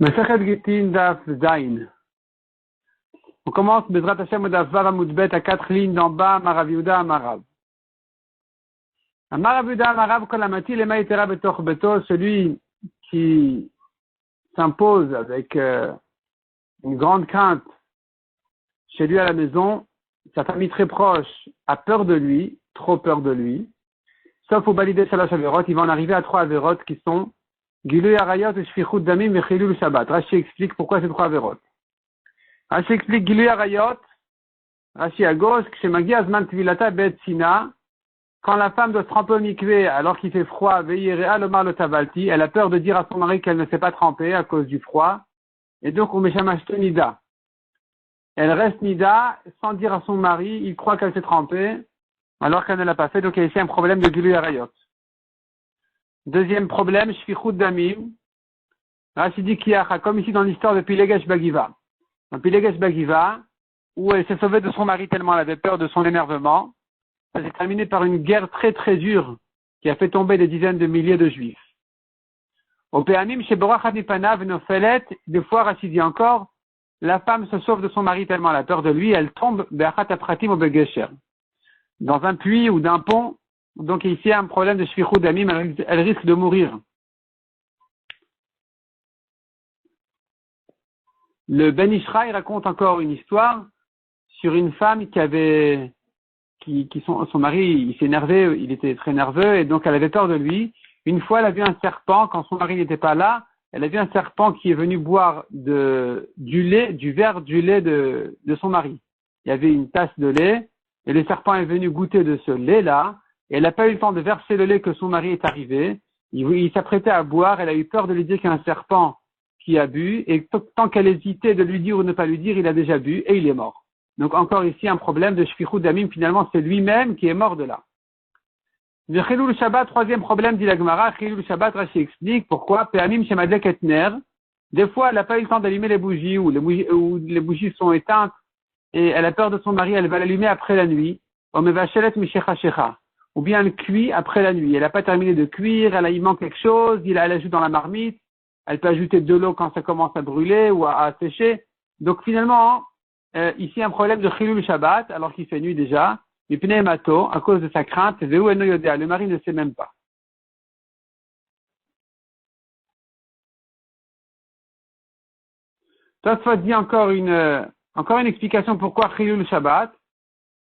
Masechet Gittin Daf Zayin. On commence Bezrat Hashem Daf Vav Amud Bet à 4 lignes d'en bas, Marav Yehuda Amarav. Marav Yehuda Amarav Kolamati Lema Yetera Betoch Beto, celui qui s'impose avec une grande crainte chez lui à la maison, sa famille très proche a peur de lui, trop peur de lui, sauf au Balidé Shalosh Averot, il va en arriver à 3 Averot qui sont Gilui Arayot et Shfichut Damim et Chilul Shabbat. Rashi explique pourquoi ces 3 Averot. Rashi explique Gilui Arayot, Rashi à gauche, Kshemagi Azman Tvilata Bet Sina, quand la femme doit se tremper au mikvé alors qu'il fait froid, Veyerea Lomar le Tavalti, elle a peur de dire à son mari qu'elle ne s'est pas trempée à cause du froid, et donc on Meshamash Nida. Elle reste Nida sans dire à son mari, il croit qu'elle s'est trempée, alors qu'elle ne l'a pas fait, donc il y a ici un problème de Gilui Arayot. Deuxième problème, Shfichut Damim, Rashi dit Kiyacha, comme ici dans l'histoire de Pilegesh Bagiva. Dans Pilegesh Bagiva, où elle s'est sauvée de son mari tellement elle avait peur de son énervement, ça s'est terminé par une guerre très très dure qui a fait tomber des dizaines de milliers de juifs. Au Péamim, chez Borachat Nipanav, Nofelet, des fois Rashi dit encore, la femme se sauve de son mari tellement elle a peur de lui, elle tombe Be'achat Apratim au Begesher, dans un puits ou d'un pont. Donc ici, il y a un problème de Shfichut Damim, elle risque de mourir. Le Ben Ishraï raconte encore une histoire sur une femme son mari, il s'est énervé, il était très nerveux, et donc elle avait peur de lui. Une fois, elle a vu un serpent, quand son mari n'était pas là, elle a vu un serpent qui est venu boire du verre du lait de son mari. Il y avait une tasse de lait, et le serpent est venu goûter de ce lait-là, et elle n'a pas eu le temps de verser le lait que son mari est arrivé. Il s'apprêtait à boire, elle a eu peur de lui dire qu'il y a un serpent qui a bu, et tant qu'elle hésitait de lui dire ou ne pas lui dire, il a déjà bu, et il est mort. Donc encore ici un problème de Shfichut Damim, finalement c'est lui-même qui est mort de là. Le Chilul Shabbat, troisième problème, dit la Gemara, Chilul Shabbat, Rashi explique pourquoi, Pe'amim Shemadlek et Ner, des fois elle n'a pas eu le temps d'allumer les bougies, ou les bougies sont éteintes, et elle a peur de son mari, elle va l'allumer après la nuit, Omevashelet Mishecha Shecha. Ou bien elle cuit après la nuit. Elle n'a pas terminé de cuire, il manque quelque chose, elle ajoute dans la marmite, elle peut ajouter de l'eau quand ça commence à brûler ou à sécher. Donc finalement, ici un problème de Chilul Shabbat, alors qu'il fait nuit déjà, mais Pneumato, à cause de sa crainte, le mari ne sait même pas. Tosfot dit encore une explication pourquoi Chilul Shabbat.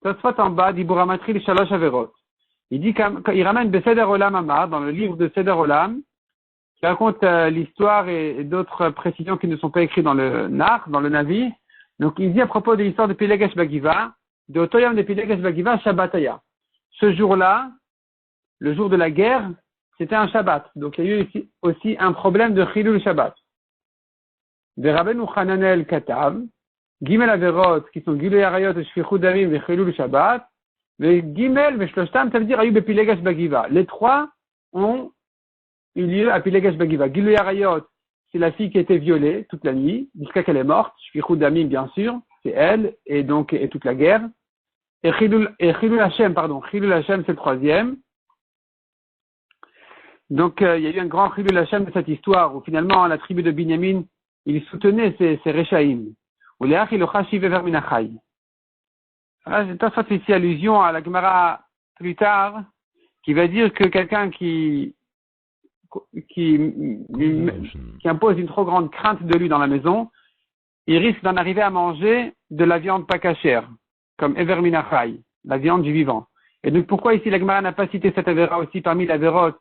Tosfot en bas dit Buramatri Shalosh Averot. Il dit qu'il ramène Beseder Olam Amar, dans le livre de Seder Olam, qui raconte l'histoire et d'autres précisions qui ne sont pas écrites dans le Nar, dans le Navi. Donc il dit à propos de l'histoire de Pilegesh Bagiva, de Otoyam de Pilegesh Bagiva, Shabbataya. Ce jour-là, le jour de la guerre, c'était un Shabbat. Donc il y a eu ici aussi un problème de Chilul Shabbat. De Rabbeinu Hananel Katav, Gimel Averot, qui sont Gilui Arayot et Shfichut Damim et Chilul Shabbat, le Gimel, Meshloshtam, ça veut dire Ayub et Pilegesh Bagiva. Les 3 ont eu lieu à Pilegesh Bagiva. Gilui Arayot, c'est la fille qui a été violée toute la nuit, jusqu'à qu'elle est morte. Shfichut Damim, bien sûr, c'est elle, et toute la guerre. Et Chilul Hashem, Chilul Hashem, c'est le 3e. Donc, il y a eu un grand Chilul Hashem de cette histoire, où finalement, la tribu de Binyamin, il soutenait ces Rechaïm. Ou les Ach, il Chashiv Ever Minachai. Ça fait ici allusion à la Gemara plus tard, qui va dire que quelqu'un qui impose une trop grande crainte de lui dans la maison, il risque d'en arriver à manger de la viande pas cachère, comme Ever Minachai, la viande du vivant. Et donc pourquoi ici la Gemara n'a pas cité cette Avera aussi parmi les Averot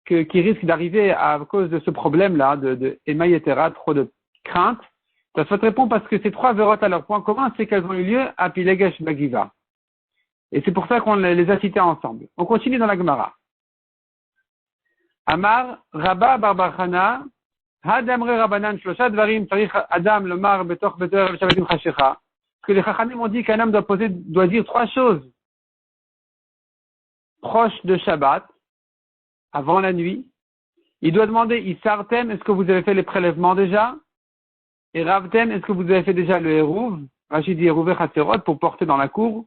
qui risque d'arriver à cause de ce problème-là, de Emayetera, trop de crainte? Ça se répond parce que ces 3 Averot à leur point commun, c'est qu'elles ont eu lieu à Pilegesh Bagiva. Et c'est pour ça qu'on les a citées ensemble. On continue dans la Gemara. Amar, Rabba Barbarchana, Hadamre Rabbanan, Shlosha Dvarim, Tarich Adam, Lomar, Betoch, Beter, Shabbatim Chashecha. Parce que les Chachamim ont dit qu'un homme doit dire 3 choses. Proche de Shabbat, avant la nuit. Il doit demander, Isartem, est-ce que vous avez fait les prélèvements déjà? Et Ravtem, est-ce que vous avez fait déjà le Hérouv? Rachid dit Hérouv et Chaserot pour porter dans la cour.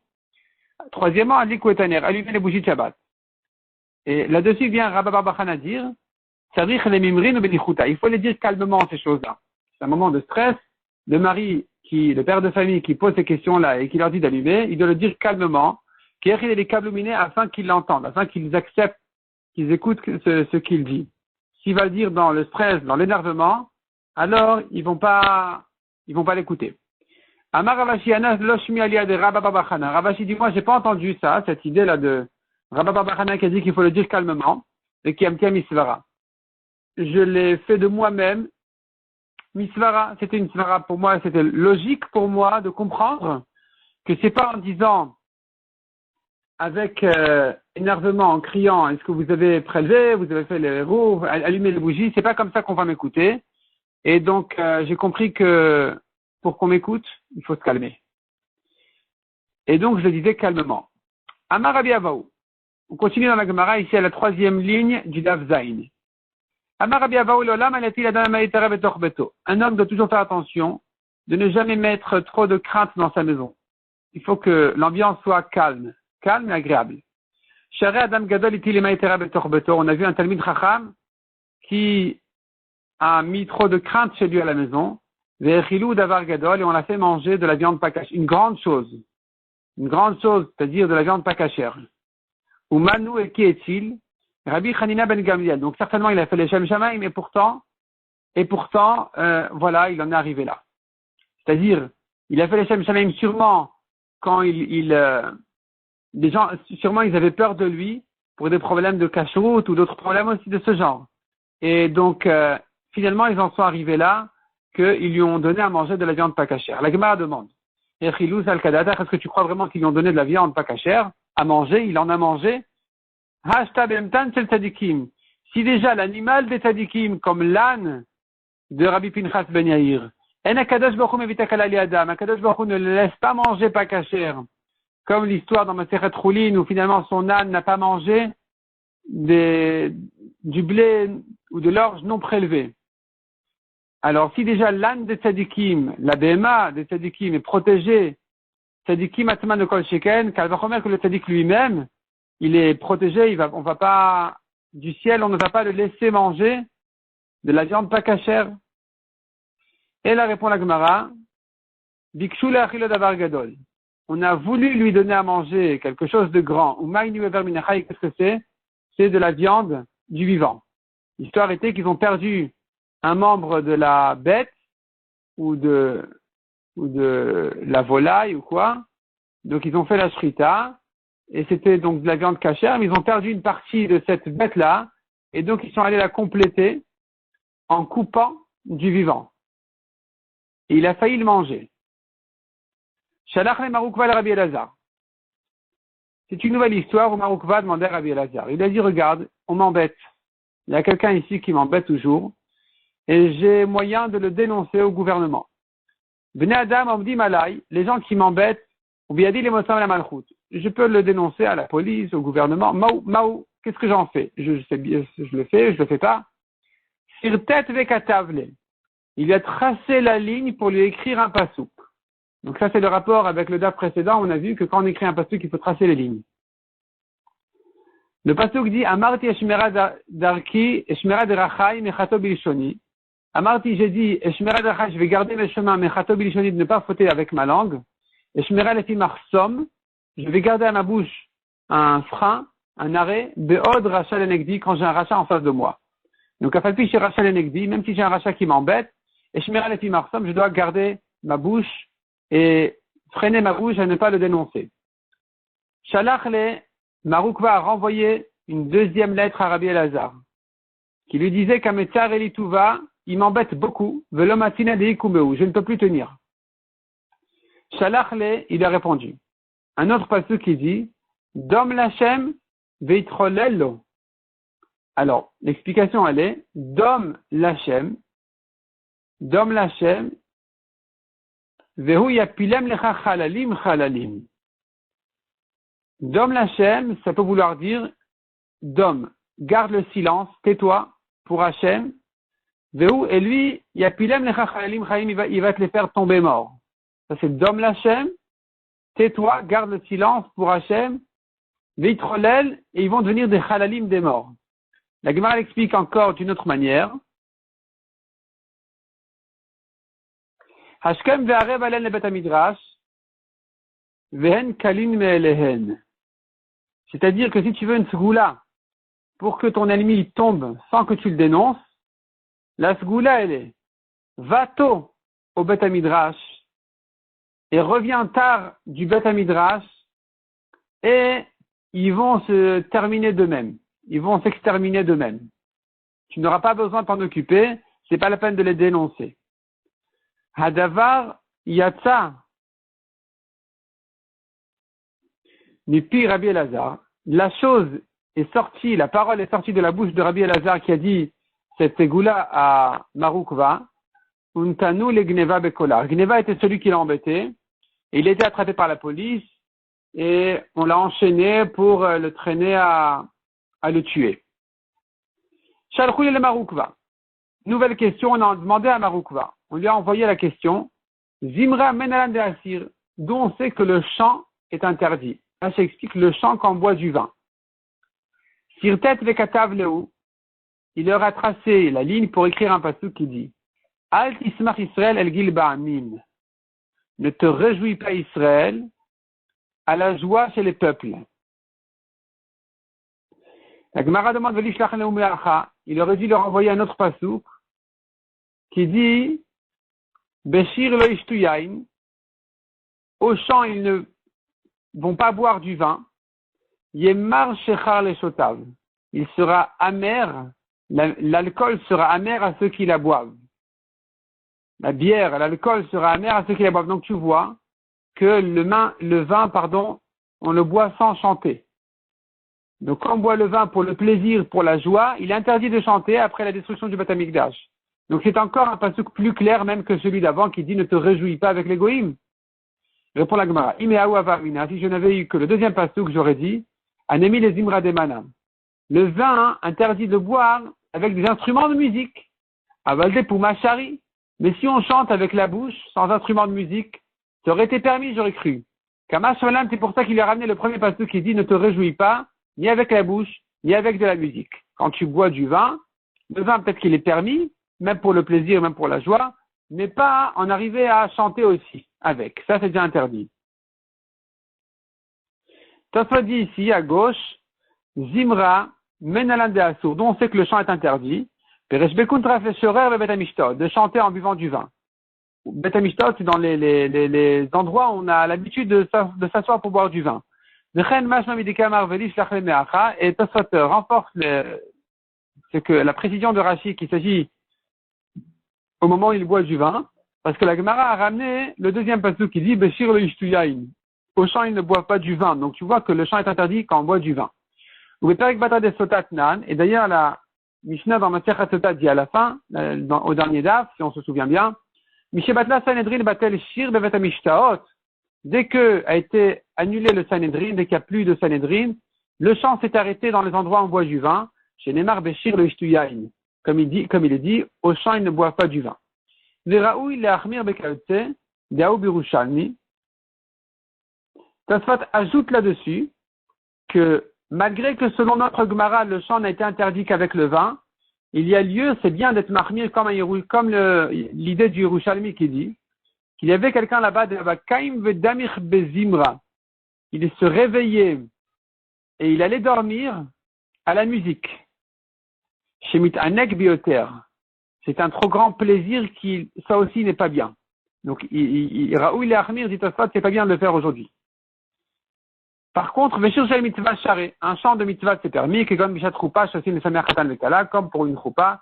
Troisièmement, Alik ou Etaner, allumer les bougies de Shabbat. Et là-dessus vient Rabba Barbachan à dire, Tzarich le Mimrin ou Benichuta. Il faut les dire calmement, ces choses-là. c'est un moment de stress, le père de famille qui pose ces questions-là et qui leur dit d'allumer, il doit le dire calmement, afin qu'ils l'entendent, afin qu'ils acceptent, qu'ils écoutent ce qu'il dit. S'il va le dire dans le stress, dans l'énervement, alors ils vont pas l'écouter. Amar Ravashi Anas Loshmi Alia de Rabba Baba Chana. Ravashi dit, moi, j'ai pas entendu ça, cette idée-là de Rabba Baba Chana qui a dit qu'il faut le dire calmement, et qui a misvara. Je l'ai fait de moi-même. Misvara, c'était une svara pour moi, c'était logique pour moi de comprendre que c'est pas en disant avec énervement, en criant, est-ce que vous avez prélevé, vous avez fait les roues, allumé les bougies, c'est pas comme ça qu'on va m'écouter. Et donc, j'ai compris que pour qu'on m'écoute, il faut se calmer. Et donc, je le disais calmement. Amar Rabbi Avaou. On continue dans la Gemara, ici à la 3e ligne du Daf Zayin. Amar Rabbi Avaou, l'olam alati l'adam ma'itara betoch beto. Un homme doit toujours faire attention de ne jamais mettre trop de crainte dans sa maison. Il faut que l'ambiance soit calme et agréable. Share Adam Gadol iti l'ma'itara betoch beto. On a vu un Talmid Chacham qui a mis trop de crainte chez lui à la maison. Ve'echilou davar gadol, et on l'a fait manger de la viande pas cachère. Une grande chose, c'est-à-dire de la viande pas cachère. Ou Manu et qui est-il? Rabbi Hanina ben Gamliel. Donc certainement il a fait les Shem Shamaim, et pourtant, voilà, il en est arrivé là. C'est-à-dire, il a fait les Shem Shamaim sûrement quand les gens, sûrement ils avaient peur de lui pour des problèmes de cacheroute ou d'autres problèmes aussi de ce genre. Et donc, finalement, ils en sont arrivés là, qu'ils lui ont donné à manger de la viande pas cachère. La Gemara demande, Echilus al-Kadata, est-ce que tu crois vraiment qu'ils lui ont donné de la viande pas cachère à manger? Il en a mangé. Hashta bemtan sel tzadikim. Si déjà l'animal des tzadikim, comme l'âne de Rabbi Pinchas ben Yair, en akadosh baruch hu mevitak ala li adam, akadosh baruch hu ne le laisse pas manger pas cachère, comme l'histoire dans Masechet Choulin où finalement son âne n'a pas mangé du blé ou de l'orge non prélevé. Alors, si déjà l'âne des tzadikim, la BMA des tzadikim est protégée, tzadikim atman de kol sheken, que le tzadik lui-même, il est protégé, on va pas, du ciel, on ne va pas le laisser manger de la viande pas cachère. Et là répond la Gemara, Bikshu le'achilo davar gadol. On a voulu lui donner à manger quelque chose de grand. Ou ma'inu ever minachai, qu'est-ce que c'est? C'est de la viande du vivant. L'histoire était qu'ils ont perdu un membre de la bête ou de la volaille ou quoi. Donc ils ont fait la shrita et c'était donc de la viande cachère, mais ils ont perdu une partie de cette bête-là et donc ils sont allés la compléter en coupant du vivant. Et il a failli le manger. Shalach le Maroukva le Rabbi Elazar. C'est une nouvelle histoire où Maroukva demandait à Rabbi Elazar. Il a dit, regarde, on m'embête. Il y a quelqu'un ici qui m'embête toujours. Et j'ai moyen de le dénoncer au gouvernement. Bnei Adam Omdim Alay, les gens qui m'embêtent, ou bien dit les Mossam la Malchut. Je peux le dénoncer à la police, au gouvernement. Maou, qu'est-ce que j'en fais? Je sais bien, je le fais pas. Sirtet vekatavle. Il a tracé la ligne pour lui écrire un pasouk. Donc ça c'est le rapport avec le daf précédent. On a vu que quand on écrit un pasouk, il faut tracer les lignes. Le pasouk dit Amarti eshmera darki eshmera derachai mechato bilishoni. Amarti, j'ai dit, Eshmera Dachai, je vais garder mes chemins, Mechato Bilishoni, de ne pas fauter avec ma langue. Eshmera Lefi Marsom, je vais garder à ma bouche un frein, un arrêt, Beod Rachel Enegdi, quand j'ai un rachat en face de moi. Donc, à Falpi, chez Rachel Enegdi, même si j'ai un rachat qui m'embête, Eshmera Lefi Marsom, je dois garder ma bouche et freiner ma bouche à ne pas le dénoncer. Shalach le, Maroukva a renvoyé une deuxième lettre à Rabbi Elazar, qui lui disait qu'Ametzar Elitouva, il m'embête beaucoup. Je ne peux plus tenir. Shalachle, il a répondu. Un autre passage qui dit, Dom Lachem veitrolello. Alors, l'explication elle est, Dom Lachem, vehu yapilem lecha chalalim. Dom Lachem, ça peut vouloir dire, Dom, garde le silence, tais-toi, pour Hachem, Vehu, et lui, Yapilem lecha chalalim chaim, il va te les faire tomber morts. Ça c'est Dom Lachem, tais-toi, garde le silence pour Hachem, Veitrolel, et ils vont devenir des chalalim, des morts. La Gemara l'explique encore d'une autre manière. Hashkem ve'arev alen le bet hamidrash, ve'hen kalin me'elehen. C'est-à-dire que si tu veux une sgoula pour que ton ennemi tombe sans que tu le dénonces, la sgoula elle est va-t'o au bet hamidrash et reviens tard du bet hamidrash et ils vont se terminer d'eux-mêmes. Ils vont s'exterminer d'eux-mêmes. Tu n'auras pas besoin de t'en occuper, c'est pas la peine de les dénoncer. Hadavar yatsa mipi Rabbi Elazar. La chose est sortie, la parole est sortie de la bouche de Rabbi Elazar qui a dit cette ségoula à Maroukva. Untanu le Gneva bekola. Gneva était celui qui l'a embêté. Et il a été attrapé par la police et on l'a enchaîné pour le traîner à le tuer. Shalchou le Maroukva. Nouvelle question, on a demandé à Maroukva. On lui a envoyé la question. Zimra menalan de Asir, d'où on sait que le chant est interdit. Là, ça explique le chant quand on boit du vin. Sirtet vekatav leu. Il leur a tracé la ligne pour écrire un passage qui dit Al tismach Israël el gil ba'amim. Ne te réjouis pas Israël à la joie chez les peuples. La Gemara demande Velishlach leu me'acha. Il aurait dû leur envoyer un autre pasuk qui dit Beshir lo ishtu yain. Au chant, ils ne vont pas boire du vin. Yemar shechar le shotav. Il sera amer, l'alcool sera amer à ceux qui la boivent. La bière, l'alcool sera amer à ceux qui la boivent. Donc tu vois que le vin, on le boit sans chanter. Donc quand on boit le vin pour le plaisir, pour la joie, il est interdit de chanter après la destruction du Beth Amikdash. Donc c'est encore un pasuk plus clair même que celui d'avant qui dit ne te réjouis pas avec les goïms. Répond la Gemara. Si je n'avais eu que le deuxième pasuk, j'aurais dit Anemi les Imra de Mana. Le vin interdit de boire avec des instruments de musique. Avalde Puma Shari. Mais si on chante avec la bouche, sans instrument de musique, ça aurait été permis, j'aurais cru. Kamash Malam, c'est pour ça qu'il a ramené le premier pasuk qui dit ne te réjouis pas, ni avec la bouche, ni avec de la musique. Quand tu bois du vin, le vin peut-être qu'il est permis, même pour le plaisir, même pour la joie, mais pas en arriver à chanter aussi avec. Ça, c'est déjà interdit. Tosfot dit ici, à gauche, Zimra, Menalan de Assour, dont on sait que le chant est interdit, de chanter en buvant du vin. Bet Amishtot, c'est dans les endroits où on a l'habitude de s'asseoir pour boire du vin. Et Tosfot renforce c'est que la précision de Rashi qu'il s'agit au moment où il boit du vin, parce que la Gemara a ramené le deuxième pasuk qui dit Beshir le ishtu yain. Au chant, il ne boit pas du vin. Donc tu vois que le chant est interdit quand on boit du vin. Et d'ailleurs, la Mishnah dans Masechet Sotat dit à la fin, au dernier daf, si on se souvient bien, Mishebatla Sanhedrin batel shir bevet amishtaot. Dès que a été annulé le Sanhedrin, dès qu'il n'y a plus de Sanhedrin, le chant s'est arrêté dans les endroits où on boit du vin. Chez Neymar Beshir le ishtu yain. Comme il est dit, au chant, il ne boit pas du vin. Veraoui le achmir bekaotse, Daou birushalmi. Tosfot ajoute là-dessus que malgré que selon notre Gemara, le chant n'a été interdit qu'avec le vin, il y a lieu, c'est bien d'être marmir comme l'idée du Yerushalmi qui dit qu'il y avait quelqu'un là-bas de Kaim vedamich bezimra. Il se réveillait et il allait dormir à la musique. Shemit anek bioter. C'est un trop grand plaisir qui, ça aussi n'est pas bien. Donc, Raoul et Achmir dit Tosfot, c'est pas bien de le faire aujourd'hui. Par contre, un chant de mitzvah c'est permis, comme pour une choupa,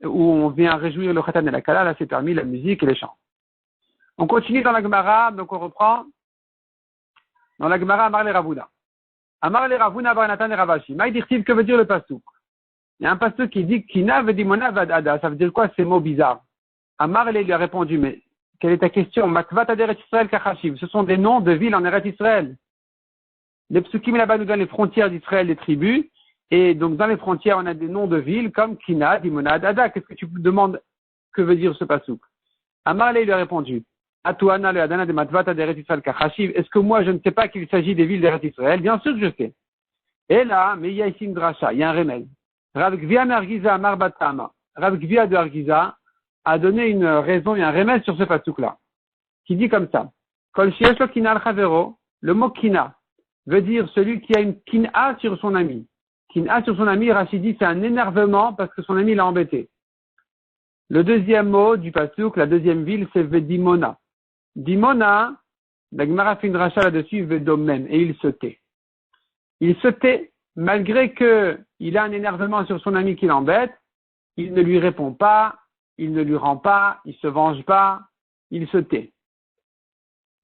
où on vient réjouir le chatan et la kala, là c'est permis la musique et les chants. On continue dans la Gemara, donc on reprend dans la Gemara Amar le Ravuna. Amar le Ravuna bar Natan et Ravashi. Maïdirtiv, que veut dire le pasuk? Il y a un pasuk qui dit Kina vedimona vadada. Ça veut dire quoi ces mots bizarres? Amar lui a répondu, mais quelle est ta question? Matvat aderet Israël kachashiv. Ce sont des noms de villes en Eretz Israël. Les psukim là-bas nous donnent les frontières d'Israël, les tribus, et donc dans les frontières on a des noms de villes comme Kina, Dimona, Dada. Qu'est-ce que tu demandes? Que veut dire ce pasuk? Amar lui a répondu Atuana le Adana de Matvata d'Eretz Israël Kachashiv. Est-ce que moi je ne sais pas qu'il s'agit des villes d'Eretz Israël? Bien sûr que je sais. Et là, mais il y a ici une dracha, il y a un remède. Rav Gvia Mergiza Amar Batama. Rav Gvia de Argiza a donné une raison et un remède sur ce pasuk là. qui dit comme ça. Kol sheyesh lo kina al chavero, le mot kina veut dire celui qui a une kina sur son ami. Kina sur son ami, Rachid dit, c'est un énervement parce que son ami l'a embêté. Le deuxième mot du pasuk, la deuxième ville, c'est Vedimona. Dimona, la Gemara fait une racha là-dessus, Vedomem, et il se tait. Il se tait, malgré qu'il a un énervement sur son ami qui l'embête, il ne lui répond pas, il ne lui rend pas, il se venge pas, il se tait.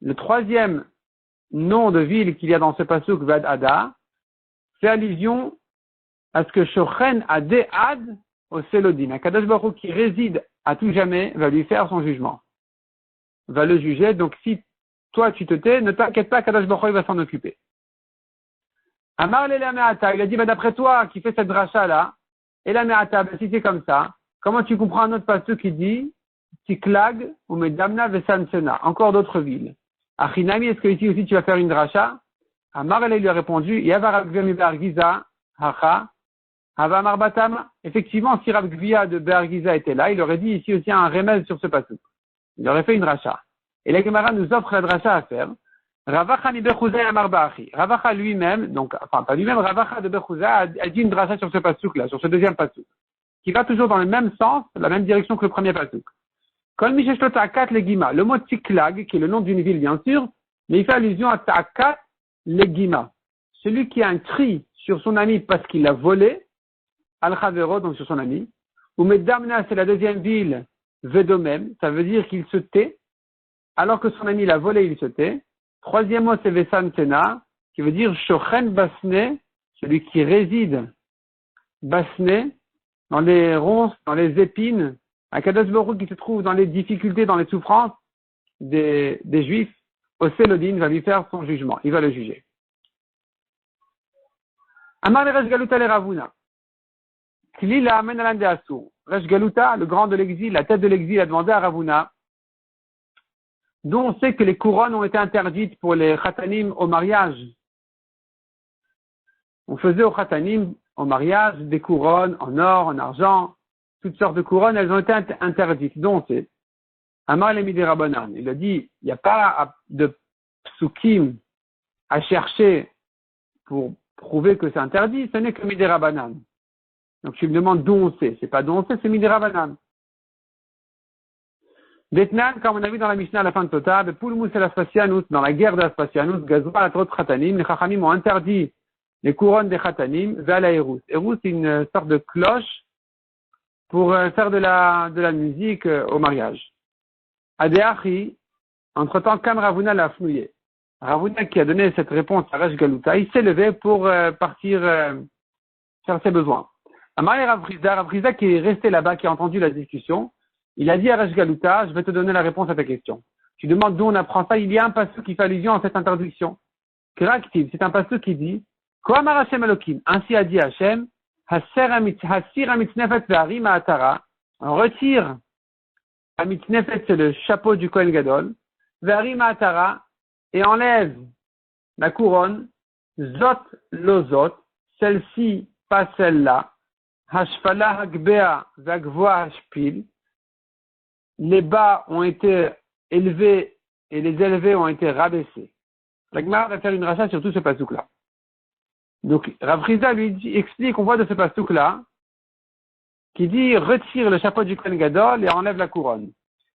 Le troisième nom de ville qu'il y a dans ce pasuk, Vad Ada, fait allusion à ce que Shochen Ade Ad au Selodin. Akadosh Baruch Hu qui réside à tout jamais va lui faire son jugement. Va le juger. Donc si toi tu te tais, ne t'inquiète pas, Akadosh Baruch Hu va s'en occuper. Amar Lela Me'ata, il a dit, d'après toi qui fais cette dracha là, et la Me'ata, si c'est comme ça, comment tu comprends un autre pasuk qui dit Tiklag ou Medamna Vesansena, encore d'autres villes. Achinami, est-ce que ici aussi tu vas faire une dracha? Amar Lela lui a répondu, Yavar Gvemi Bargiza, Hacha, Havamar Batam. Effectivement, si Rav Gvia de Bergiza était là, il aurait dit ici aussi un remède sur ce pasuk. Il aurait fait une dracha. Et la Gemara nous offre la dracha à faire. Ravacha mi Bechouza Amar Ba'achi. Ravacha lui-même, donc, enfin, pas lui-même, Ravacha de Bechouza a dit une dracha sur ce pasuk-là, sur ce deuxième pasuk, qui va toujours dans le même sens, la même direction que le premier pasuk. Kol mi shesh lo ta'akat legima. Le mot Tiklag, qui est le nom d'une ville, bien sûr, mais il fait allusion à ta'akat legima. Celui qui a un cri sur son ami parce qu'il l'a volé, Al-Chavero, donc sur son ami, ou Medamna, c'est la deuxième ville, Vedomem, ça veut dire qu'il se tait, alors que son ami l'a volé, il se tait. Troisième mot, c'est Vesan Sena, qui veut dire Shochen Basne, celui qui réside, Basne, dans les ronces, dans les épines, à Kadosh Baruch Hu qui se trouve dans les difficultés, dans les souffrances des Juifs, au Selodin va lui faire son jugement, il va le juger. Amar le Resh Galuta le Ravuna. Kli la amen alan de Asur. Resh Galuta, le grand de l'exil, la tête de l'exil, a demandé à Ravuna, dont on sait que les couronnes ont été interdites pour les khatanim au mariage. On faisait au khatanim, au mariage, des couronnes en or, en argent, toutes sortes de couronnes, elles ont été interdites. Donc c'est Amar le Midi Rabbanan. Il a dit, il n'y a pas de psukim à chercher pour prouver que c'est interdit, ce n'est que Midi Rabbanan. Donc tu me demandes d'où on sait. C'est pas d'où on sait, c'est Midi Rabbanan. Vietnam, comme on a vu dans la Mishnah à la fin de Tota, dans la guerre de la Spasianus, Gazwa la Trot Khatanim, les Chachamim ont interdit les couronnes des Khatanim vers la Erous. Erous, c'est une sorte de cloche pour faire de la musique au mariage. Adeachi, entre-temps, Kam Ravuna l'a fnouillé. Ravuna qui a donné cette réponse à Resh Galuta, il s'est levé pour partir faire ses besoins. Amar Ravriza qui est resté là-bas, qui a entendu la discussion, il a dit à Resh Galuta, je vais te donner la réponse à ta question. Tu demandes d'où on apprend ça, il y a un pasuk qui fait allusion à cette interdiction. Kraktiv, c'est un pasuk qui dit, Koamar Hashem Elokim, ainsi a dit Hashem, Hasir Amitznefet Ve'arim Ha'atara, on retire Amitznefet, c'est le chapeau du Kohen Gadol, Ve'arim Ha'atara, et enlève la couronne, Zot Lozot, celle-ci, pas celle-là, Hashfala Hagbea Vagvoa Hashpil, les bas ont été élevés et les élevés ont été rabaissés. La Gemara va faire une racha sur tout ce pasuk-là. Donc, Rav Rizda lui explique, on voit de ce pasuk-là, qui dit, retire le chapeau du Kohen Gadol et enlève la couronne.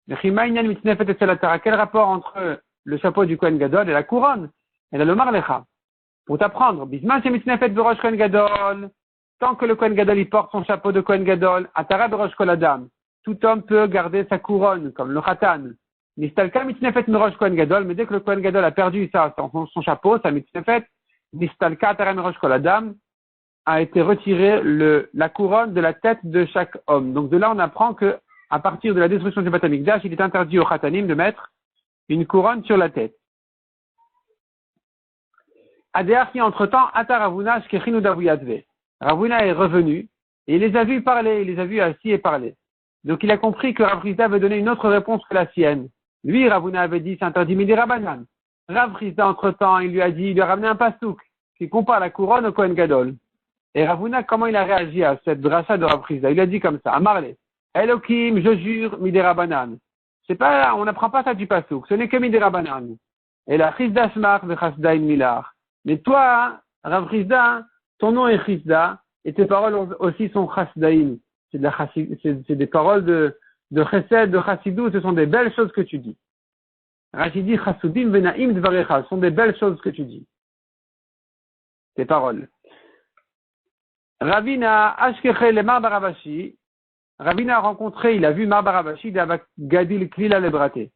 Quel rapport entre le chapeau du Kohen Gadol et la couronne? Elle a le marlecha. Pour t'apprendre, tant que le Kohen Gadol il porte son chapeau de Kohen Gadol, atara berosh kol adam, tout homme peut garder sa couronne, comme le khatan. Nistalka mitznefet merosh Kohen Gadol, mais dès que le Kohen Gadol a perdu son chapeau, sa mitznefet, Nistalka atara merosh kol adam, a été retiré la couronne de la tête de chaque homme. Donc de là, on apprend que à partir de la destruction du Beth Amikdash, il est interdit au khatanim de mettre une couronne sur la tête. Adéachi, entre-temps, Ata Ravuna shkechinu davuyadve. Ravuna est revenu, et il les a vus parler, il les a vus assis et parler. Donc il a compris que Rav Rizda avait donné une autre réponse que la sienne. Lui, Ravuna avait dit, c'est interdit Midi Rabbanan. Rav Rizda, entre-temps, il lui a ramené un pasouk qui compare la couronne au Kohen Gadol. Et Ravuna, comment il a réagi à cette dracha de Rav Rizda? Il a dit comme ça, Amarle, Elokim, je jure, Midi Rabbanan. C'est pas, on n'apprend pas ça du pasouk. Ce n'est que midi rabanan. Et la Chizda Shmach de Chasda Milar. Mais toi, Rav Chizda, ton nom est Chizda, et tes paroles aussi sont Chasdaïm. C'est des paroles de Chesed, de Chassidou, ce sont des belles choses que tu dis. Rachidi Chasudim Venaim Dvarecha, ce sont des belles choses que tu dis. Tes paroles. Ravina Ashkeche le Mar Baravashi. Ravina a rencontré, il a vu Mar Baravashi avec Gadil Klila Lebraté,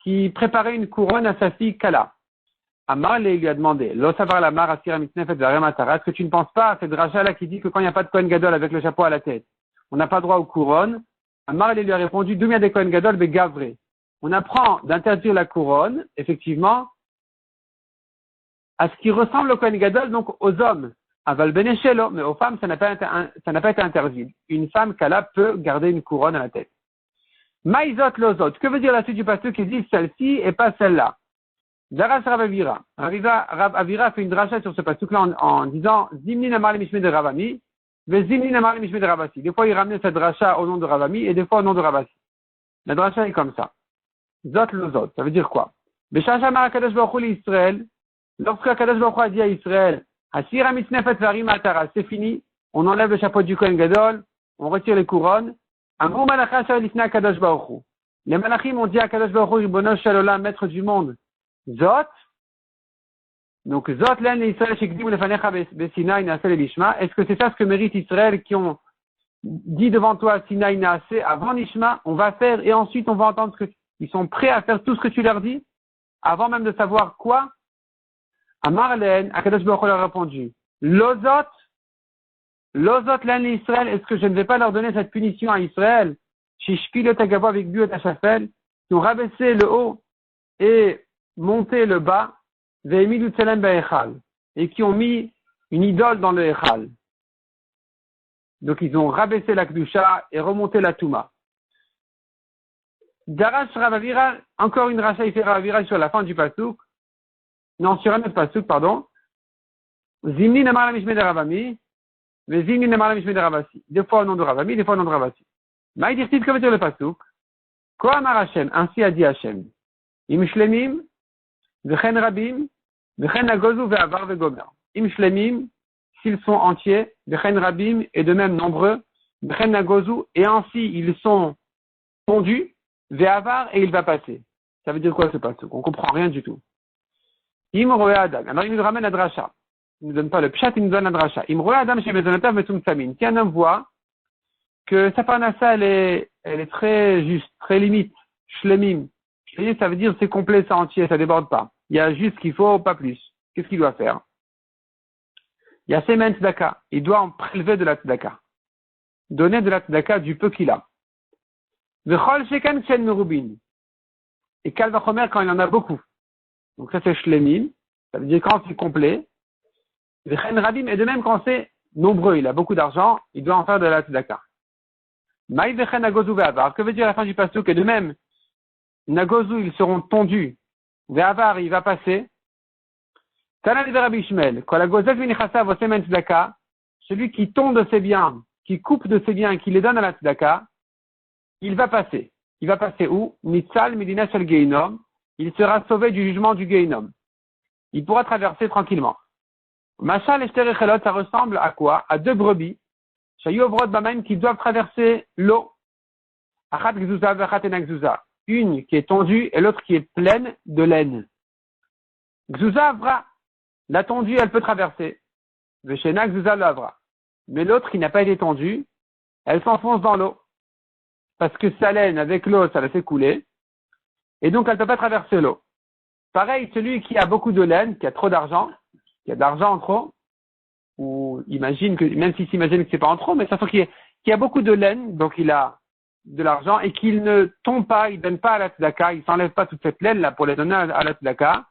qui préparait une couronne à sa fille Kala. Amar lui a demandé, Lo savar la Mar Asira Mitnefet Zarem Atarat, est-ce que tu ne penses pas à cette dracha là qui dit que quand il n'y a pas de Kohen Gadol avec le chapeau à la tête, on n'a pas droit aux couronnes? Amar lui a répondu, d'où vient des Kohen Gadol, Begavre. On apprend d'interdire la couronne, effectivement, à ce qui ressemble au Kohen Gadol, donc aux hommes. Aval Beneshelo, mais aux femmes, ça n'a pas été interdit. Une femme Kala peut garder une couronne à la tête. Maïzot lozot. Que veut dire la suite du pasteur qui dit celle-ci et pas celle-là? Daras Rav Avira. Rav Avira fait une dracha sur ce pasteur-là en disant Zimni namar le mishmé de Ravami, ve Zimni namar le mishmé de Ravasi. Des fois, il ramenait cette dracha au nom de Ravami et des fois au nom de Ravasi. La dracha est comme ça. Zot lozot. Ça veut dire quoi? Beshachamar Kadosh Baruch Hu Israël. Lorsque Kadosh Baruch Hu a dit à Israël, Asira mitnefet varim atara, c'est fini. On enlève le chapeau du Kohen Gadol, on retire les couronnes. Amrou malacha sha'alifna Kadosh Baruch Hu. Les malachim ont dit à Kadosh Baruch Hu, Ribono shel olam, maître du monde, Zot. Donc Zot len Israël shekdim lefanecha besinaï naase lishma. Est-ce que c'est ça ce que mérite Israël qui ont dit devant toi Sinaï naase avant Nishma? On va faire et ensuite on va entendre ce que ils sont prêts à faire tout ce que tu leur dis avant même de savoir quoi. Amar len, Akadosh Baruch Hu leur a répondu, Lozot len Israël, est-ce que je ne vais pas leur donner cette punition à Israël? Shishpilot agavo avec Biot Hachafel, qui ont rabaissé le haut et monté le bas, ve'emidu tselem be'echal, et qui ont mis une idole dans le echal. Donc ils ont rabaissé la Kedusha et remonté la Touma. Darash Rav Avira, encore une racha, il fait Rav Avira sur la fin du pasuk. Non, sur un autre pasuk, pardon. Zimni namar la mishmé de Ravami, mais Zimni namar la mishmé de Ravasi. Des fois au nom de Ravami, des fois au nom de Ravasi. Maï dirtiv, comme dire le pasuk. Ko amar Hashem, ainsi a dit Hashem. Im shlemim, vechen rabim, vechen nagozu ve'avar ve'gomer. Im shlemim, s'ils sont entiers, vechen rabim, et de même nombreux, vechen nagozu, et ainsi ils sont tondus, ve'avar, et il va passer. Ça veut dire quoi ce pasuk? On comprend rien du tout. Alors il nous ramène la dracha. Il ne nous donne pas le pshat, il nous donne la dracha. Si un homme voit que sa parnassa, elle est très juste, très limite, shlemim. Shlemim, ça veut dire c'est complet, c'est entier, ça déborde pas. Il y a juste ce qu'il faut, pas plus. Qu'est-ce qu'il doit faire? Il y a semen tzedaka. Il doit en prélever de la tzedaka. Donner de la tzedaka du peu qu'il a. V'chol shekan chen merubin. Et kal vachomer quand il en a beaucoup. Donc ça c'est shlemim, ça veut dire quand c'est complet. Vechen rabim, et de même quand c'est nombreux, il a beaucoup d'argent, il doit en faire de la tzedaka. Maï vechen nagozu ve'avar, que veut dire la fin du pasuk? Et de même, nagozu, ils seront tondus, ve'avar, il va passer. Tana de Rabbi Ishmael, quand la gozet v'nichasa v'osemen tzedaka, celui qui tonde de ses biens, qui coupe de ses biens, qui les donne à la tzedaka, il va passer. Il va passer où? Nitzal midina shel geinom. Il sera sauvé du jugement du Gehinom. Il pourra traverser tranquillement. Machal et Shterichelot, ça ressemble à quoi? À deux brebis, Shayovrod Bamaim, qui doivent traverser l'eau. Achat Gzuza, Vachat Enagzuza. Une qui est tondue et l'autre qui est pleine de laine. Gzuza Avra. La tondue, elle peut traverser. Veshena Gzuza l'Avra. Mais l'autre qui n'a pas été tondue, elle s'enfonce dans l'eau. Parce que sa laine, avec l'eau, ça la fait couler. Et donc, elle ne peut pas traverser l'eau. Pareil, celui qui a beaucoup de laine, qui a trop d'argent, qui a d'argent en trop, ou imagine que, même s'il s'imagine que c'est pas en trop, mais ça fait qu'il a beaucoup de laine, donc il a de l'argent, et qu'il ne tombe pas, il donne pas à la tzedaka, il s'enlève pas toute cette laine-là pour les donner à la tzedaka,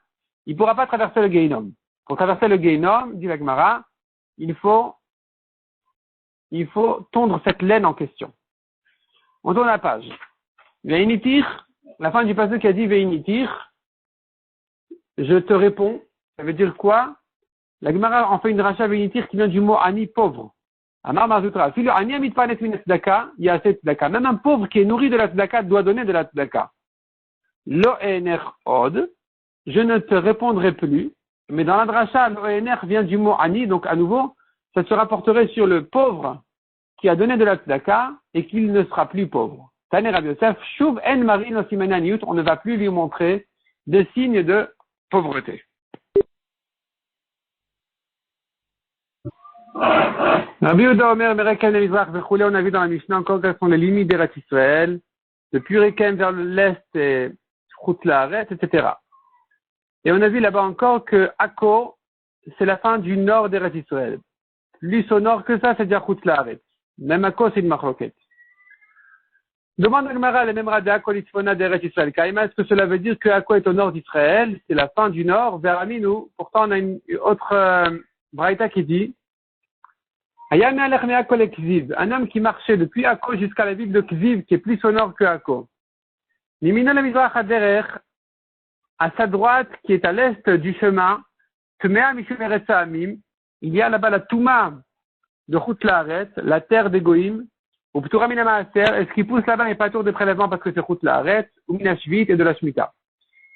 il pourra pas traverser le Gehinom. Pour traverser le Gehinom, dit la Gemara, il faut tondre cette laine en question. On tourne la page. Veinitir, la fin du passage qui a dit Veinitir, je te réponds, ça veut dire quoi? La Gemara en fait une racha Veinitir qui vient du mot ani, pauvre. Amar Mazutra, si le ani amit pas net min tzedaka, il y a assez tzedaka. Même un pauvre qui est nourri de la tzedaka doit donner de la tzedaka. Lo ener od, je ne te répondrai plus. Mais dans la dracha, lo ener vient du mot ani, donc à nouveau, ça se rapporterait sur le pauvre qui a donné de la tzedaka et qu'il ne sera plus pauvre. Tane Rabbi Yosef, shuv en marin osimena niut, on ne va plus lui montrer des signes de pauvreté. Rabbi Yehuda Omer, Merekem le Mizrach vechule, on a vu dans la Mishnah encore quelles sont les limites d'Eretz Israël, depuis Rekem vers l'est et Chutz Laaretz, etc. Et on a vu là-bas encore que Akko, c'est la fin du nord d'Eretz Israël. Plus au nord que ça, c'est déjà Chutz Laaretz. Même Akko, c'est une machloket. Demande à Gemara le même de Akko l'Itzfona d'Eretz Israël. Kaïma, est-ce que cela veut dire que Akko est au nord d'Israël? C'est la fin du nord vers Aminou. Pourtant, on a une autre braïta qui dit un homme qui marchait depuis Akko jusqu'à la ville de Kziv, qui est plus au nord que Akko. À sa droite, qui est à l'est du chemin, il y a là-bas la Touma de Chutz Laaretz, la terre des Goïm, ou Ptura Mina Maaser, et ce qui pousse là-bas n'est pas tour de prélèvement parce que c'est Chutz Laaretz, ou Mina Shvit et de la Shemitah.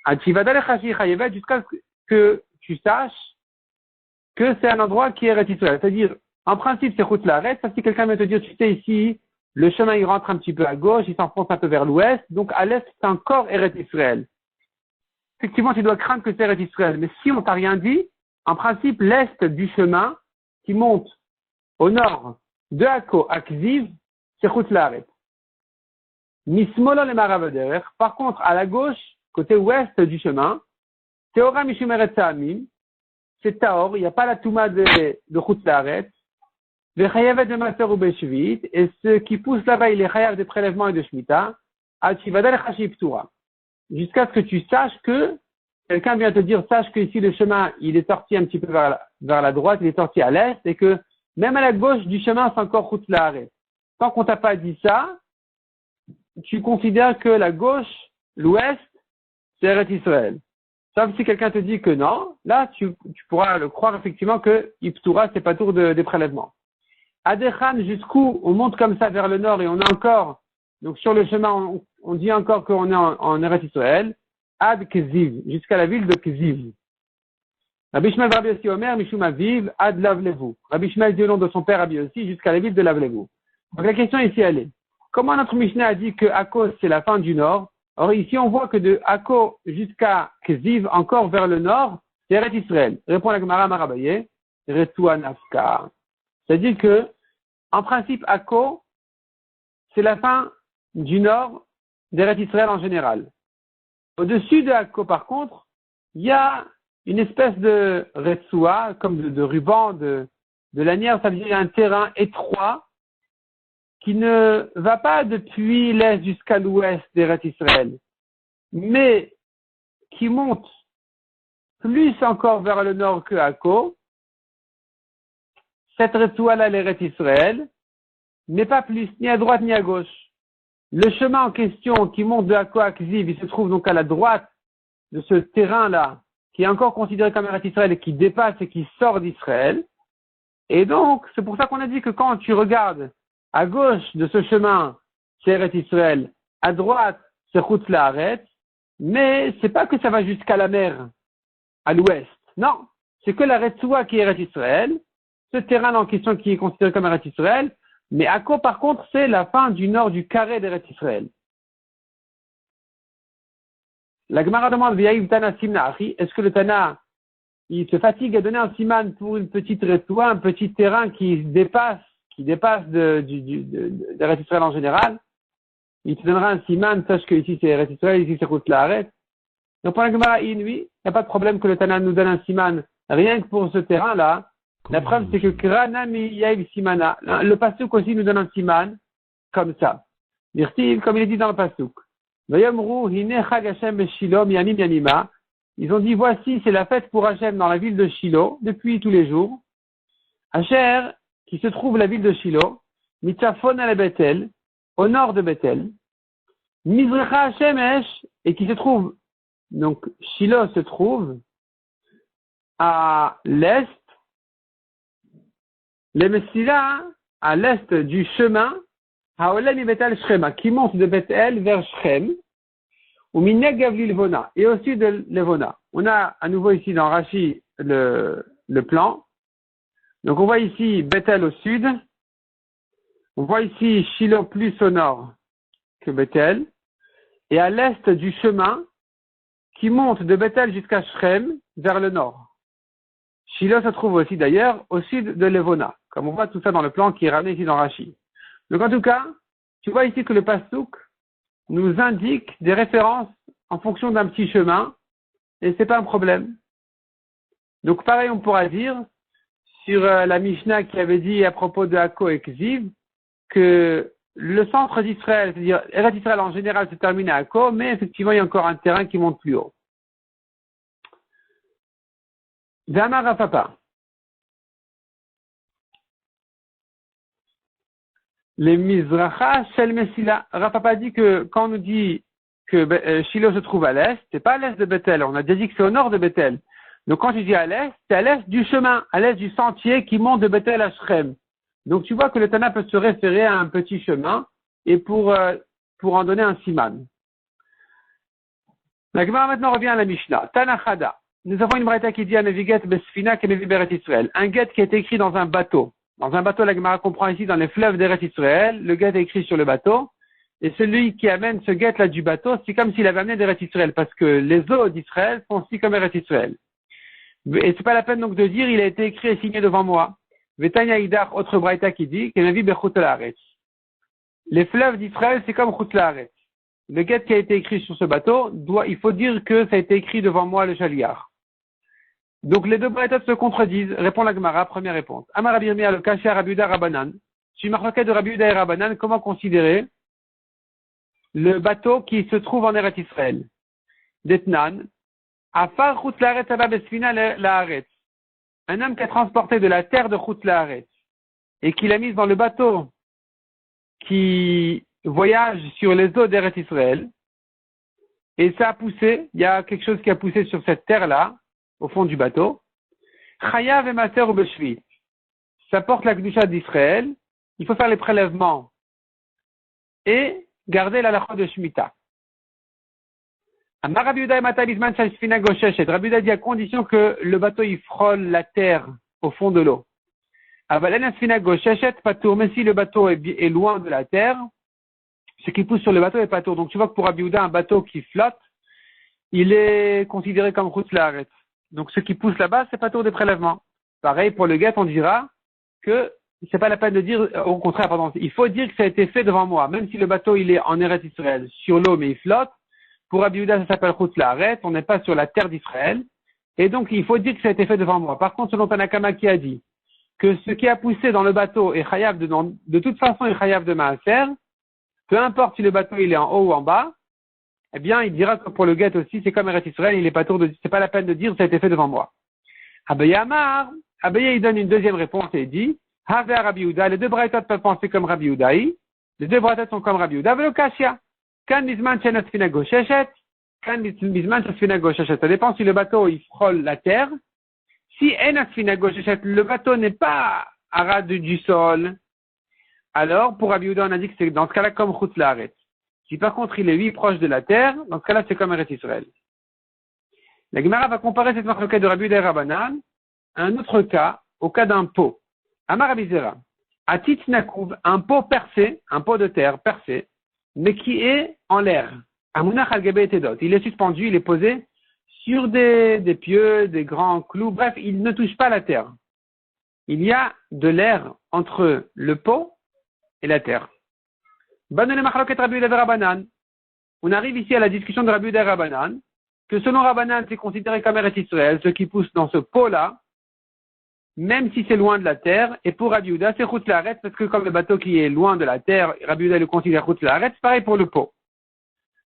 Jusqu'à ce que tu saches que c'est un endroit qui est Eretz Israël. C'est-à-dire, en principe, c'est Chutz Laaretz, sauf si quelqu'un vient te dire, tu sais, ici, le chemin, il rentre un petit peu à gauche, il s'enfonce un peu vers l'ouest, donc à l'est, c'est encore Eretz Israël. Effectivement, tu dois craindre que c'est Eretz Israël. Mais si on t'a rien dit, en principe, l'est du chemin, qui monte au nord de Akko à Kziv, c'est Chutz Laaretz. Mismolo le Maravader. Par contre, à la gauche, côté ouest du chemin, Théora Mishum Eretz Saamim, c'est Taor, il n'y a pas la Touma de Chutz Laaretz, Vechayavet de Maser ou Beshvit, et ce qui pousse là-bas, il est Chayav de prélèvement et de Shemitah, Al-Shivadal Chashi Ptura. Jusqu'à ce que tu saches que, quelqu'un vient te dire, sache que ici le chemin, il est sorti un petit peu vers la droite, il est sorti à l'est, et que même à la gauche du chemin, c'est encore Chutz Laaretz. Tant qu'on t'a pas dit ça, tu considères que la gauche, l'ouest, c'est Eretz Israël. Sauf si quelqu'un te dit que non, là, tu pourras le croire effectivement que Iptura, c'est pas tour des prélèvements. Adechan, jusqu'où on monte comme ça vers le nord et on a encore, donc sur le chemin, on dit encore qu'on est en Eretz Israël, Ad Kziv, jusqu'à la ville de Kziv. Rabbi Shmuel Rabbi Yossi Omer, Mishum Aviv, Ad Lavlevu. Rabbi Shmuel dit au nom de son père Rabbi Yossi, jusqu'à la ville de Lavlevu. Donc la question ici, elle est, comment notre Mishnah a dit que Akko, c'est la fin du nord? Or ici, on voit que de Akko jusqu'à Kziv, encore vers le nord, c'est Eretz Israël. Répond la Gemara Marabaye, Retua Nafka. C'est-à-dire que, en principe, Akko, c'est la fin du nord d'Eretz Israël en général. Au-dessus de Akko, par contre, il y a une espèce de Retsua, comme de ruban, de lanière, ça veut dire un terrain étroit, qui ne va pas depuis l'est jusqu'à l'ouest d'Eretz Israël, mais qui monte plus encore vers le nord que Akko. Cette Retsua-là, l'Eretz Israël, n'est pas plus ni à droite ni à gauche. Le chemin en question qui monte de Akko à Kziv, il se trouve donc à la droite de ce terrain-là, qui est encore considéré comme Eretz Israël et qui dépasse et qui sort d'Israël. Et donc, c'est pour ça qu'on a dit que quand tu regardes à gauche de ce chemin, c'est Eretz Israël. À droite, c'est Chutz Laaretz. Mais c'est pas que ça va jusqu'à la mer, à l'ouest. Non. C'est que la Retsua qui est Eretz Israël. Ce terrain en question qui est considéré comme Eretz Israël. Mais Akko, par contre, c'est la fin du nord du carré d'Eretz Israël. La Gemara demande, V'yaïv Tana Simna Achi, est-ce que le Tana, il se fatigue à donner un siman pour une petite Retsua, un petit terrain qui dépasse d'Eretz Israël en général, il te donnera un siman, sache que ici c'est Eretz Israël, ici c'est Chutz Laaretz. Donc pour la Gemara Inui, il n'y a pas de problème que le Tana nous donne un siman, rien que pour ce terrain-là. La preuve c'est que Kranami Yaïv Simana, le Pasuk aussi nous donne un siman, comme ça. Dirtiv, comme il est dit dans le Pasuk. Vayomru Hine Chag Hashem Beshilo Miyanim Yanima. Ils ont dit, voici, c'est la fête pour Hashem dans la ville de Shilo, depuis tous les jours. Asher, qui se trouve la ville de Shilo, Mitzafon al Bethel, au nord de Bethel, Mizrecha Shemesh, et qui se trouve, donc Shilo se trouve à l'est, les Messila, à l'est du chemin, Haolem Bethel Shrema, qui monte de Bethel vers Shrem, ou Minegav l'Ilvona, et au sud de l'Evona. On a à nouveau ici dans Rashi le plan. Donc on voit ici Bethel au sud. On voit ici Shiloh plus au nord que Bethel. Et à l'est du chemin qui monte de Bethel jusqu'à Shrem vers le nord. Shiloh se trouve aussi d'ailleurs au sud de l'Evona, comme on voit tout ça dans le plan qui est ramené ici dans Rashi. Donc en tout cas, tu vois ici que le Passouk nous indique des références en fonction d'un petit chemin, et c'est pas un problème. Donc pareil, on pourra dire sur la Mishnah qui avait dit à propos de Akko et Kziv, que le centre d'Israël, c'est-à-dire Eretz Israël en général se termine à Akko, mais effectivement il y a encore un terrain qui monte plus haut. Zama Rafapa. Les Mizracha Shel Messila. Rafapa dit que quand on nous dit que Shiloh se trouve à l'est, c'est pas à l'est de Bethel. On a déjà dit que c'est au nord de Bethel. Donc quand je dis à l'est, c'est à l'est du chemin, à l'est du sentier qui monte de Bethel à Shrem. Donc tu vois que le Tana peut se référer à un petit chemin et pour en donner un siman. La Gemara maintenant revient à la Mishnah. Tana Chada. Nous avons une braïta qui dit à Neviget Besfina Kenevi Beret Israël. Un guet qui est écrit dans un bateau. Dans un bateau, la Gemara comprend ici dans les fleuves d'Eretz Israël. Le guet est écrit sur le bateau. Et celui qui amène ce guet là du bateau, c'est comme s'il avait amené d'Eretz Israël, parce que les eaux d'Israël sont aussi comme Eretz Israël. Et c'est pas la peine donc de dire, il a été écrit et signé devant moi. Vetanya Idach, autre braïta qui dit, Kenevi Bechut Laaretz. Les fleuves d'Israël, c'est comme Chut Laaretz. Le guet qui a été écrit sur ce bateau, il faut dire que ça a été écrit devant moi, le Shaliar. Donc les deux braïtas se contredisent. Répond la Gemara, première réponse. Amar Rabbi Yirmiyah le Kacher Rabbi Yehuda Rabanan. Sur marloquette de Rabbi Yehuda et Rabanan, comment considérer le bateau qui se trouve en Eretz Israël? Detnan, Afar Chut Laaretz Aba Besfina Laaretz. Un homme qui a transporté de la terre de Chut Laaretz et qui l'a mise dans le bateau qui voyage sur les eaux d'Eretz Israël, et ça a poussé, il y a quelque chose qui a poussé sur cette terre-là, au fond du bateau. Chayav et Maser ou Beshvit. Ça porte la Kedusha d'Israël. Il faut faire les prélèvements et garder la lacha de Shemitah. Amar Rabbi Yehuda et Mata Bisman Shashfina Gosheshet. Rabbi Yehuda dit à condition que le bateau il frôle la terre au fond de l'eau. Avalen Shashfina Gosheshet Patour. Mais si le bateau est loin de la terre, ce qui pousse sur le bateau est Patour. Donc tu vois que pour Rabbi Yehuda, un bateau qui flotte, il est considéré comme Chut Laaretz. Donc ce qui pousse là-bas, c'est pas tour des prélèvements. Pareil, pour le guet, on dira que c'est pas la peine de dire, au contraire, pardon, il faut dire que ça a été fait devant moi. Même si le bateau, il est en Eretz Israël, sur l'eau, mais il flotte, pour Rabbi Yehuda, ça s'appelle Chut Laaretz, on n'est pas sur la terre d'Israël. Et donc, il faut dire que ça a été fait devant moi. Par contre, selon Tanakama qui a dit que ce qui a poussé dans le bateau est chayav de toute façon, est chayav de maaser, peu importe si le bateau, il est en haut ou en bas, eh bien, il dira que pour le guet aussi, c'est comme Eretz Israël, il est pas tour de, c'est pas la peine de dire, ça a été fait devant moi. Abaye Amar, Abaye, il donne une deuxième réponse et il dit, Have Rabbi Yehuda, les deux braïtot peuvent penser comme Rabbi Yehuda, les deux braïtot sont comme Rabbi Yehuda, velo kashia. Kan bizman shenas fina gosheshet, kan bizman shenas fina gosheshet. Ça dépend si le bateau, il frôle la terre. Si enas fina gosheshet, le bateau n'est pas à ras du sol, alors, pour Rabbi Yehuda, on a dit que c'est dans ce cas-là comme Chut Laaretz. Si par contre il est proche de la terre, dans ce cas-là c'est comme Eretz Israël. La Gemara va comparer cette marque de Rabbi Yehuda et Rabbanan à un autre cas, au cas d'un pot. Amar Rabbi Zera, Atit Nakouv, un pot percé, un pot de terre percé, mais qui est en l'air. Amunach al-Gabe Etedot, il est suspendu, il est posé sur des pieux, des grands clous, bref, il ne touche pas la terre. Il y a de l'air entre le pot et la terre. On arrive ici à la discussion de Rabbi Yehuda et Rabbanan, que selon Rabbanan, c'est considéré comme Eretz Israël, ce qui pousse dans ce pot-là, même si c'est loin de la terre, et pour Rabbi Yehuda, c'est Chut Laaretz, parce que comme le bateau qui est loin de la terre, Rabbi Yehuda le considère Chut Laaretz, pareil pour le pot.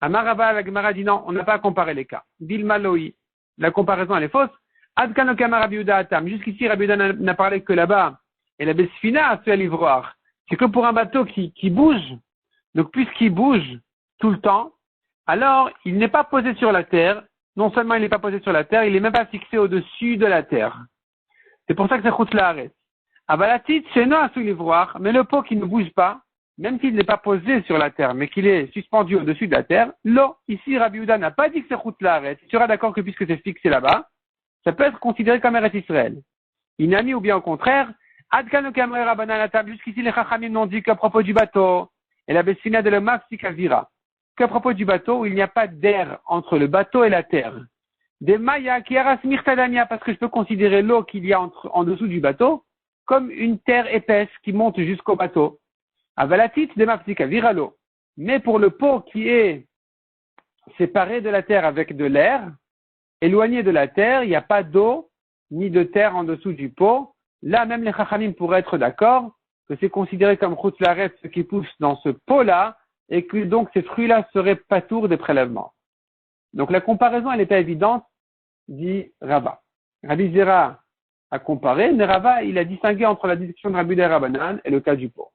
Amar Rava, la Gemara dit non, on n'a pas à comparer les cas. Dilma Loi, la comparaison elle est fausse. Adkan Okama Rabbi Yehuda Atam, jusqu'ici Rabbi Yehuda n'a parlé que là-bas, et la Besfina a fait à l'ivroir. C'est que pour un bateau qui bouge, donc puisqu'il bouge tout le temps, alors il n'est pas posé sur la terre. Non seulement il n'est pas posé sur la terre, il n'est même pas fixé au-dessus de la terre. C'est pour ça que c'est Chut Laaretz. Avalatit, c'est non à sous l'ivroir, mais le pot qui ne bouge pas, même s'il n'est pas posé sur la terre, mais qu'il est suspendu au-dessus de la terre, l'eau, ici Rabbi Yehuda n'a pas dit que c'est Chutz Laaretz. Tu seras d'accord que puisque c'est fixé là-bas, ça peut être considéré comme Eretz Israël. Inami, ou bien au contraire, Adkan Kamre Rabbanan Atam, jusqu'ici les Chachamim n'ont dit qu'à propos du bateau, et la Bessina de l'Omaf Sikavira, qu'à propos du bateau où il n'y a pas d'air entre le bateau et la terre. Des Maya qui arasmir Tadamia, parce que je peux considérer l'eau qu'il y a en dessous du bateau comme une terre épaisse qui monte jusqu'au bateau. Avalatit de Mafsikavira l'eau. Mais pour le pot qui est séparé de la terre avec de l'air, éloigné de la terre, il n'y a pas d'eau ni de terre en dessous du pot. Là, même les Chachamim pourraient être d'accord que c'est considéré comme Chutz Laaretz ce qui pousse dans ce pot-là et que donc ces fruits-là seraient patours des prélèvements. Donc la comparaison, elle n'est pas évidente, dit Rava. Rabbi Zera a comparé, mais Rava, il a distingué entre la discussion de Rabbi Yehuda et Rabbanan et le cas du pot.